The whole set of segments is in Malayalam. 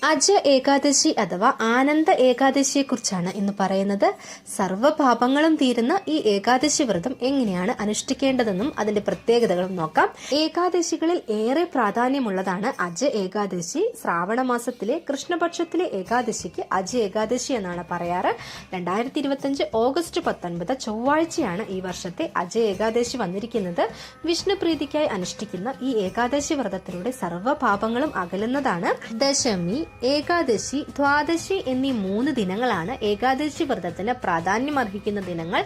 അജ ഏകാദശി അഥവാ ആനന്ദ ഏകാദശിയെ കുറിച്ചാണ് ഇന്ന് പറയുന്നത്. സർവ്വപാപങ്ങളും തീരുന്ന ഈ ഏകാദശി വ്രതം എങ്ങനെയാണ് അനുഷ്ഠിക്കേണ്ടതെന്നും അതിന്റെ പ്രത്യേകതകളും നോക്കാം. ഏകാദശികളിൽ ഏറെ പ്രാധാന്യമുള്ളതാണ് അജ ഏകാദശി. ശ്രാവണ മാസത്തിലെ കൃഷ്ണപക്ഷത്തിലെ ഏകാദശിക്ക് അജ ഏകാദശി എന്നാണ് പറയാറ്. 2025 ഓഗസ്റ്റ് 19 ചൊവ്വാഴ്ചയാണ് ഈ വർഷത്തെ അജ ഏകാദശി വന്നിരിക്കുന്നത്. വിഷ്ണു പ്രീതിക്കായി അനുഷ്ഠിക്കുന്ന ഈ ഏകാദശി വ്രതത്തിലൂടെ സർവ്വപാപങ്ങളും അകലുന്നതാണ്. ദശമി, ഏകാദശി, ദ്വാദശി എന്നീ 3 ദിനങ്ങളാണ് ഏകാദശി വ്രതത്തിന് പ്രാധാന്യം അർഹിക്കുന്ന ദിനങ്ങൾ.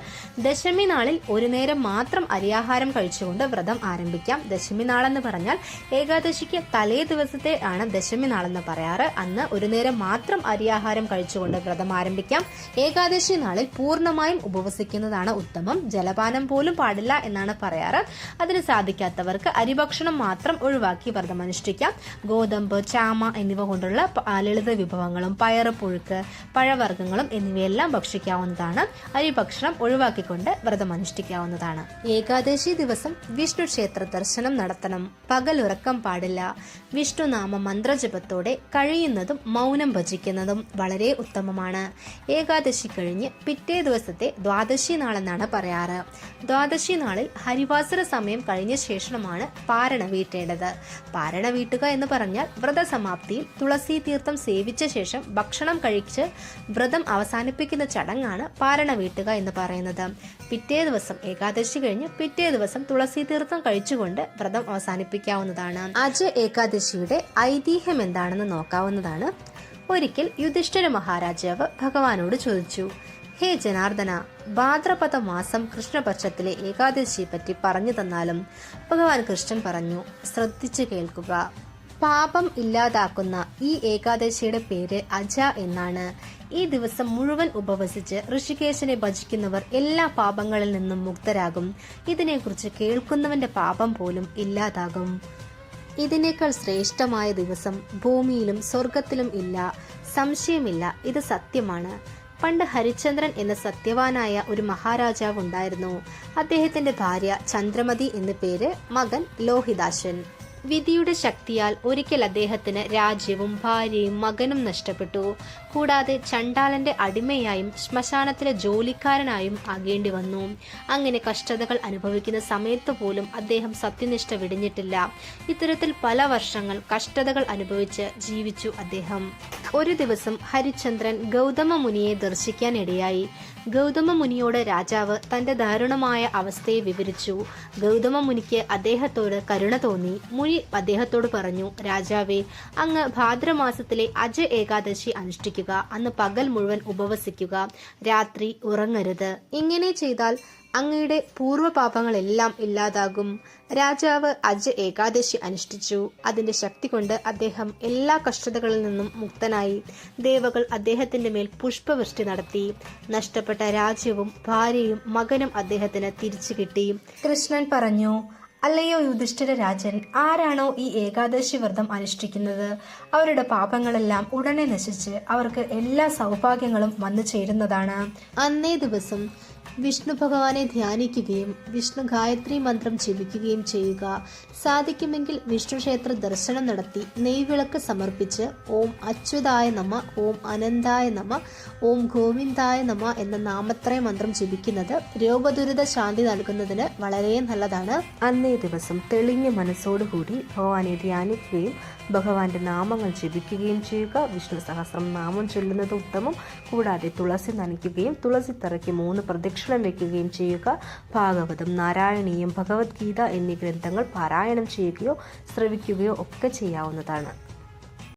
ദശമി നാളിൽ ഒരു നേരം മാത്രം അരിയാഹാരം കഴിച്ചുകൊണ്ട് വ്രതം ആരംഭിക്കാം. ദശമി നാളെന്ന് പറഞ്ഞാൽ ഏകാദശിക്ക് തലേ ദിവസത്തെ ആണ് ദശമി നാളെന്ന് പറയാറ്. അന്ന് ഒരു നേരം മാത്രം അരിയാഹാരം കഴിച്ചുകൊണ്ട് വ്രതം ആരംഭിക്കാം. ഏകാദശി നാളിൽ പൂർണ്ണമായും ഉപവസിക്കുന്നതാണ് ഉത്തമം. ജലപാനം പോലും പാടില്ല എന്നാണ് പറയാറ്. അതിന് സാധിക്കാത്തവർക്ക് അരിഭക്ഷണം മാത്രം ഒഴിവാക്കി വ്രതം അനുഷ്ഠിക്കാം. ഗോതമ്പ്, ചാമ എന്നിവ കൊണ്ടുള്ള ലളിത വിഭവങ്ങളും പയറ്, പുഴുക്ക്, പഴവർഗ്ഗങ്ങളും എന്നിവയെല്ലാം ഭക്ഷിക്കാവുന്നതാണ്. അരിഭക്ഷണം ഒഴിവാക്കിക്കൊണ്ട് വ്രതം അനുഷ്ഠിക്കാവുന്നതാണ്. ഏകാദശി ദിവസം വിഷ്ണു ക്ഷേത്ര ദർശനം നടത്തണം. പകലുറക്കം പാടില്ല. വിഷ്ണുനാമ മന്ത്രജപത്തോടെ കഴിയുന്നതും മൗനം ഭജിക്കുന്നതും വളരെ ഉത്തമമാണ്. ഏകാദശി കഴിഞ്ഞ് പിറ്റേ ദിവസത്തെ ദ്വാദശി നാളെന്നാണ് പറയാറ്. ദ്വാദശി നാളിൽ ഹരിവാസര സമയം കഴിഞ്ഞ ശേഷമാണ് പാരണ വീട്ടേണ്ടത്. പാരണ വീട്ടുക എന്ന് പറഞ്ഞാൽ വ്രതസമാപ്തിയിൽ തുളസി തീർത്ഥം സേവിച്ച ശേഷം ഭക്ഷണം കഴിച്ച് വ്രതം അവസാനിപ്പിക്കുന്ന ചടങ്ങാണ് പാരണ വീട്ടുക എന്ന് പറയുന്നത്. പിറ്റേ ദിവസം ഏകാദശി കഴിഞ്ഞ് പിറ്റേ ദിവസം തുളസി തീർത്ഥം കഴിച്ചുകൊണ്ട് വ്രതം അവസാനിപ്പിക്കാവുന്നതാണ്. അജ ഏകാദശിയുടെ ഐതിഹ്യം എന്താണെന്ന് നോക്കാവുന്നതാണ്. ഒരിക്കൽ യുധിഷ്ഠിര മഹാരാജാവ് ഭഗവാനോട് ചോദിച്ചു, ഹേ ജനാർദ്ദന, ഭാദ്രപദ മാസം കൃഷ്ണപക്ഷത്തിലെ ഏകാദശിയെ പറ്റി പറഞ്ഞു തന്നാലും. ഭഗവാൻ കൃഷ്ണൻ പറഞ്ഞു, ശ്രദ്ധിച്ചു കേൾക്കുക. പാപം ഇല്ലാതാക്കുന്ന ഈ ഏകാദശിയുടെ പേര് അജ എന്നാണ്. ഈ ദിവസം മുഴുവൻ ഉപവസിച്ച് ഋഷികേശനെ ഭജിക്കുന്നവർ എല്ലാ പാപങ്ങളിൽ നിന്നും മുക്തരാകും. ഇതിനെക്കുറിച്ച് കേൾക്കുന്നവന്റെ പാപം പോലും ഇല്ലാതാകും. ഇതിനേക്കാൾ ശ്രേഷ്ഠമായ ദിവസം ഭൂമിയിലും സ്വർഗത്തിലും ഇല്ല. സംശയമില്ല, ഇത് സത്യമാണ്. പണ്ട് ഹരിചന്ദ്രൻ എന്ന സത്യവാനായ ഒരു മഹാരാജാവ് ഉണ്ടായിരുന്നു. അദ്ദേഹത്തിന്റെ ഭാര്യ ചന്ദ്രമതി എന്നു പേര്, മകൻ ലോഹിതാശൻ. വിധിയുടെ ശക്തിയാൽ ഒരിക്കൽ അദ്ദേഹത്തിന് രാജ്യവും ഭാര്യയും മകനും നഷ്ടപ്പെട്ടു. കൂടാതെ ചണ്ടാലന്റെ അടിമയായും ശ്മശാനത്തിലെ ജോലിക്കാരനായും ആകേണ്ടി വന്നു. അങ്ങനെ കഷ്ടതകൾ അനുഭവിക്കുന്ന സമയത്ത് പോലും അദ്ദേഹം സത്യനിഷ്ഠ വെടിഞ്ഞിട്ടില്ല. ഇത്തരത്തിൽ പല വർഷങ്ങൾ കഷ്ടതകൾ അനുഭവിച്ച് ജീവിച്ചു അദ്ദേഹം. ഒരു ദിവസം ഹരിചന്ദ്രൻ ഗൗതമ മുനിയെ ദർശിക്കാനിടയായി. ഗൗതമ മുനിയോട് രാജാവ് തന്റെ ദാരുണമായ അവസ്ഥയെ വിവരിച്ചു. ഗൗതമ മുനിക്ക് അദ്ദേഹത്തോട് കരുണ തോന്നി. മുനി അദ്ദേഹത്തോട് പറഞ്ഞു, രാജാവേ, അങ്ങ് ഭാദ്രമാസത്തിലെ അജ ഏകാദശി അനുഷ്ഠിക്കുക. അന്ന് പകൽ മുഴുവൻ ഉപവസിക്കുക. രാത്രി ഉറങ്ങരുത്. ഇങ്ങനെ ചെയ്താൽ അങ്ങയുടെ പൂർവ്വപാപങ്ങളെല്ലാം ഇല്ലാതാകും. രാജാവ് അജ ഏകാദശി അനുഷ്ഠിച്ചു. അതിന്റെ ശക്തി കൊണ്ട് അദ്ദേഹം എല്ലാ കഷ്ടതകളിൽ നിന്നും മുക്തനായി. ദേവകൾ അദ്ദേഹത്തിന്റെ മേൽ പുഷ്പവൃഷ്ടി നടത്തി. നഷ്ടപ്പെട്ട രാജ്യവും ഭാര്യയും മകനും അദ്ദേഹത്തിന് തിരിച്ചു കിട്ടി. കൃഷ്ണൻ പറഞ്ഞു, അല്ലയോ യുധിഷ്ഠിര രാജൻ, ആരാണോ ഈ ഏകാദശി വ്രതം അനുഷ്ഠിക്കുന്നത് അവരുടെ പാപങ്ങളെല്ലാം ഉടനെ നശിച്ച് അവർക്ക് എല്ലാ സൗഭാഗ്യങ്ങളും വന്നു ചേരുന്നതാണ്. അന്നേ ദിവസം വിഷ്ണു ഭഗവാനെ ധ്യാനിക്കുകയും വിഷ്ണു ഗായത്രി മന്ത്രം ജപിക്കുകയും ചെയ്യുക. സാധിക്കുമെങ്കിൽ വിഷ്ണു ക്ഷേത്ര ദർശനം നടത്തി നെയ്വിളക്ക് സമർപ്പിച്ച് ഓം അച്യുതായ നമ, ഓം അനന്തായ നമ, ഓം ഗോവിന്ദായ നമ എന്ന നാമത്രയ മന്ത്രം ജപിക്കുന്നത് രോഗദുരിത ശാന്തി നൽകുന്നതിന് വളരെ നല്ലതാണ്. അന്നേ ദിവസം തെളിഞ്ഞ മനസ്സോടുകൂടി ഭഗവാനെ ധ്യാനിക്കുകയും ഭഗവാന്റെ നാമങ്ങൾ ജപിക്കുകയും ചെയ്യുക. വിഷ്ണു സഹസ്രം നാമം ചൊല്ലുന്നത് ഉത്തമം. കൂടാതെ തുളസി നനയ്ക്കുകയും തുളസി തറയ്ക്ക് 3 പ്രദക്ഷിണം വയ്ക്കുകയും ചെയ്യുക. ഭാഗവതം, നാരായണീയം, ഭഗവത്ഗീത എന്നീ ഗ്രന്ഥങ്ങൾ പാരായണം ചെയ്യുകയോ ശ്രവിക്കുകയോ ഒക്കെ ചെയ്യാവുന്നതാണ്.